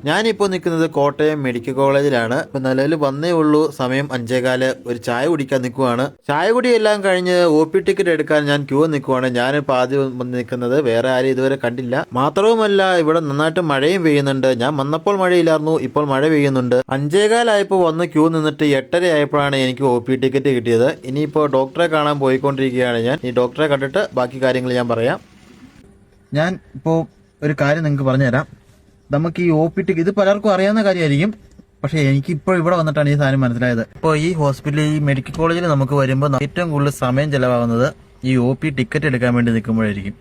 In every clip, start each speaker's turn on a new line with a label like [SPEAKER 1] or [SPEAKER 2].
[SPEAKER 1] ഞാനിപ്പോൾ നിൽക്കുന്നത് കോട്ടയം മെഡിക്കൽ കോളേജിലാണ്. ഇപ്പം നിലവിൽ വന്നേ ഉള്ളൂ. സമയം 5:15. ഒരു ചായ കുടിക്കാൻ നിൽക്കുവാണ്. ചായ കുടിയെല്ലാം കഴിഞ്ഞ് OP ടിക്കറ്റ് എടുക്കാൻ ഞാൻ ക്യൂ നിൽക്കുവാണ്. ഞാനിപ്പോൾ ആദ്യം വന്ന് നിൽക്കുന്നത്. വേറെ ആരും ഇതുവരെ കണ്ടില്ല. മാത്രവുമല്ല ഇവിടെ നന്നായിട്ട് മഴയും പെയ്യുന്നുണ്ട്. ഞാൻ വന്നപ്പോൾ മഴയില്ലായിരുന്നു, ഇപ്പോൾ മഴ പെയ്യുന്നുണ്ട്. 5:15 വന്ന് ക്യൂ നിന്നിട്ട് 8:30 ആയപ്പോഴാണ് എനിക്ക് OP ടിക്കറ്റ് കിട്ടിയത്. ഇനിയിപ്പോൾ ഡോക്ടറെ കാണാൻ പോയിക്കൊണ്ടിരിക്കുകയാണ് ഞാൻ. ഈ ഡോക്ടറെ കണ്ടിട്ട് ബാക്കി കാര്യങ്ങൾ ഞാൻ പറയാം. ഞാൻ ഇപ്പോൾ ഒരു കാര്യം നിങ്ങൾക്ക് പറഞ്ഞുതരാം. നമുക്ക് ഈ OP ടിക്കറ്റ് ഇത് പലർക്കും അറിയാവുന്ന കാര്യമായിരിക്കും, പക്ഷേ എനിക്ക് ഇപ്പോൾ ഇവിടെ വന്നിട്ടാണ് ഈ സാധനം മനസ്സിലായത്. ഇപ്പോൾ ഈ ഹോസ്പിറ്റലിൽ, ഈ മെഡിക്കൽ കോളേജിൽ നമുക്ക് വരുമ്പോൾ ഏറ്റവും കൂടുതൽ സമയം ചിലവാകുന്നത് ഈ OP ടിക്കറ്റ് എടുക്കാൻ വേണ്ടി നിൽക്കുമ്പോഴായിരിക്കും.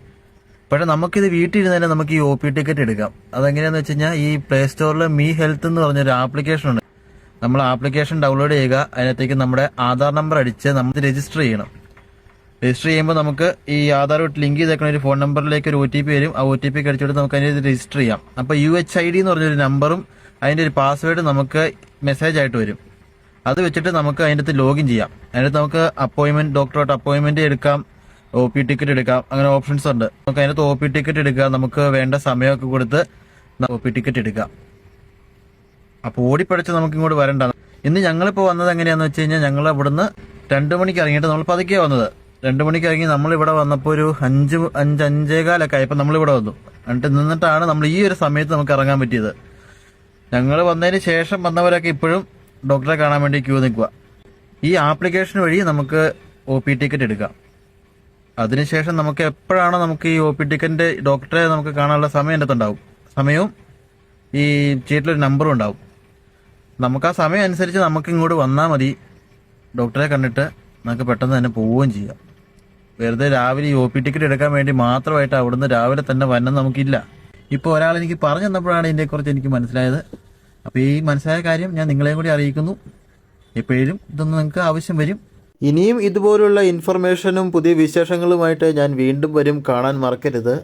[SPEAKER 1] പക്ഷേ നമുക്കിത് വീട്ടിൽ ഇരുന്നാലും നമുക്ക് ഈ OP ടിക്കറ്റ് എടുക്കാം. അതെങ്ങനെയാണെന്ന് വെച്ച് കഴിഞ്ഞാൽ ഈ പ്ലേ സ്റ്റോറിൽ മീ ഹെൽത്ത് എന്ന് പറഞ്ഞൊരു ആപ്ലിക്കേഷൻ ഉണ്ട്. നമ്മൾ ആപ്ലിക്കേഷൻ ഡൗൺലോഡ് ചെയ്യുക. അതിനകത്തേക്ക് നമ്മുടെ ആധാർ നമ്പർ അടിച്ച് നമ്മൾ രജിസ്റ്റർ ചെയ്യണം. രജിസ്റ്റർ ചെയ്യുമ്പോൾ നമുക്ക് ഈ ആധാറുമായിട്ട് ലിങ്ക് ചെയ്തേക്കുന്ന ഒരു ഫോൺ നമ്പറിലേക്ക് ഒരു OTP വരും. ആ OTP അടിച്ചുകൊടുത്ത് നമുക്ക് അതിന് രജിസ്റ്റർ ചെയ്യാം. അപ്പോൾ UHID എന്ന് പറഞ്ഞൊരു നമ്പറും അതിൻ്റെ ഒരു പാസ്വേഡ് നമുക്ക് മെസ്സേജ് ആയിട്ട് വരും. അത് വെച്ചിട്ട് നമുക്ക് അതിൻ്റെ അകത്ത് ലോഗിൻ ചെയ്യാം. അതിനകത്ത് നമുക്ക് അപ്പോയിൻമെന്റ്, ഡോക്ടറായിട്ട് അപ്പോയിൻമെന്റ് എടുക്കാം, OP ടിക്കറ്റ് എടുക്കാം. അങ്ങനെ ഓപ്ഷൻസ് ഉണ്ട്. നമുക്ക് അതിനകത്ത് OP ടിക്കറ്റ് എടുക്കാം. നമുക്ക് വേണ്ട സമയമൊക്കെ കൊടുത്ത് OP ടിക്കറ്റ് എടുക്കാം. അപ്പോൾ ഓടിപ്പടച്ച് നമുക്ക് ഇങ്ങോട്ട് വരണ്ട. ഇന്ന് ഞങ്ങളിപ്പോൾ വന്നത് എങ്ങനെയാണെന്ന് വെച്ച് കഴിഞ്ഞാൽ, ഞങ്ങൾ ഇവിടുന്ന് 2 മണിക്ക് ഇറങ്ങിയിട്ട് നമ്മൾ പതുക്കെ വന്നത്. 2 മണിക്ക് ഇറങ്ങി നമ്മളിവിടെ വന്നപ്പോൾ ഒരു 5:15 ആയപ്പോൾ നമ്മളിവിടെ വന്നു. എന്നിട്ട് നിന്നിട്ടാണ് നമ്മൾ ഈ ഒരു സമയത്ത് നമുക്ക് ഇറങ്ങാൻ പറ്റിയത്. ഞങ്ങൾ വന്നതിന് ശേഷം വന്നവരൊക്കെ ഇപ്പോഴും ഡോക്ടറെ കാണാൻ വേണ്ടി ക്യൂ നിൽക്കുക. ഈ ആപ്ലിക്കേഷൻ വഴി നമുക്ക് OP ടിക്കറ്റ് എടുക്കാം. അതിനുശേഷം നമുക്ക് എപ്പോഴാണോ നമുക്ക് ഈ OP ടിക്കറ്റിന്റെ ഡോക്ടറെ നമുക്ക് കാണാനുള്ള സമയം എൻ്റെ ഉണ്ടാവും. സമയവും ഈ ചീട്ടിലൊരു നമ്പറും ഉണ്ടാവും. നമുക്ക് ആ സമയം അനുസരിച്ച് നമുക്ക് ഇങ്ങോട്ട് വന്നാൽ മതി. ഡോക്ടറെ കണ്ടിട്ട് നമുക്ക് പെട്ടെന്ന് തന്നെ പോവുകയും ചെയ്യാം. വെറുതെ രാവിലെ ഈ OP ടിക്കറ്റ് എടുക്കാൻ വേണ്ടി മാത്രമായിട്ട് അവിടുന്ന് രാവിലെ തന്നെ വരണം നമുക്കില്ല. ഇപ്പോൾ ഒരാൾ എനിക്ക് പറഞ്ഞു തന്നപ്പോഴാണ് ഇതിനെക്കുറിച്ച് എനിക്ക് മനസ്സിലായത്. അപ്പോൾ ഈ മനസ്സിലായ കാര്യം ഞാൻ നിങ്ങളെയും കൂടി അറിയിക്കുന്നു. എപ്പോഴും ഇതൊന്നും നിങ്ങൾക്ക് ആവശ്യം വരും. ഇനിയും ഇതുപോലുള്ള ഇൻഫർമേഷനും പുതിയ വിശേഷങ്ങളുമായിട്ട് ഞാൻ വീണ്ടും വരും. കാണാൻ മറക്കരുത്.